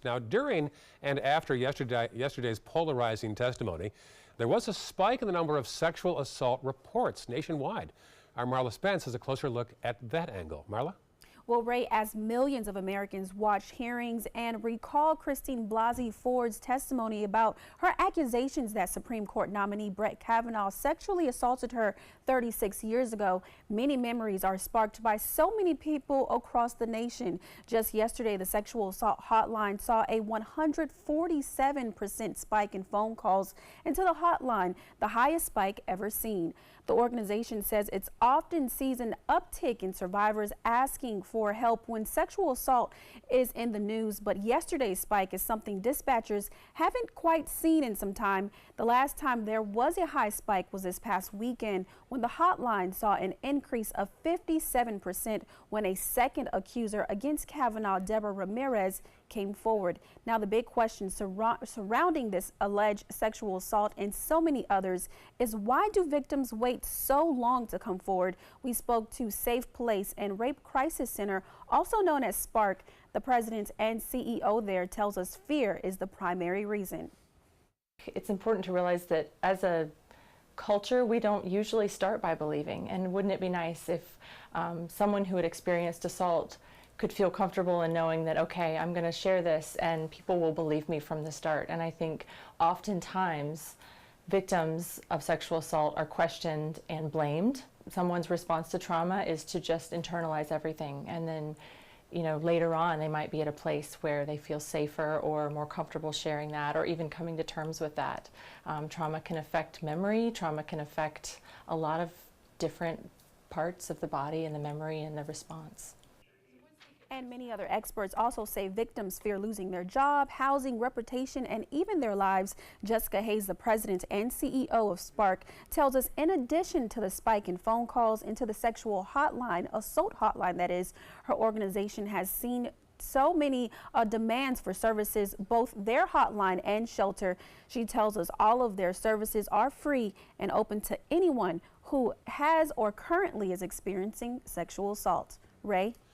Now, during and after yesterday's polarizing testimony, there was a spike in the number of sexual assault reports nationwide. Our Marla Spence has a closer look at that angle. Marla? Well, Ray, as millions of Americans watched hearings and recall Christine Blasey Ford's testimony about her accusations that Supreme Court nominee Brett Kavanaugh sexually assaulted her 36 years ago, many memories are sparked by so many people across the nation. Just yesterday, the sexual assault hotline saw a 147% spike in phone calls into the hotline, the highest spike ever seen. The organization says it's often sees an uptick in survivors asking for help when sexual assault is in the news, but yesterday's spike is something dispatchers haven't quite seen in some time. The last time there was a high spike was this past weekend when the hotline saw an increase of 57% when a second accuser against Kavanaugh, Deborah Ramirez, came forward. Now, the big question surrounding this alleged sexual assault and so many others is, why do victims wait so long to come forward? We spoke to Safe Place and Rape Crisis Center, also known as Spark. The president and CEO there tells us fear is the primary reason. It's important to realize that as a culture, we don't usually start by believing. And wouldn't it be nice if someone who had experienced assault could feel comfortable in knowing that, okay, I'm going to share this and people will believe me from the start. And I think oftentimes victims of sexual assault are questioned and blamed. Someone's response to trauma is to just internalize everything, and then, you know, later on they might be at a place where they feel safer or more comfortable sharing that, or even coming to terms with that. Trauma can affect memory. Trauma can affect a lot of different parts of the body and the memory and the response. And many other experts also say victims fear losing their job, housing, reputation, and even their lives. Jessica Hayes, the president and CEO of Spark, tells us in addition to the spike in phone calls into the sexual hotline, assault hotline that is, her organization has seen so many demands for services, both their hotline and shelter. She tells us all of their services are free and open to anyone who has or currently is experiencing sexual assault. Ray?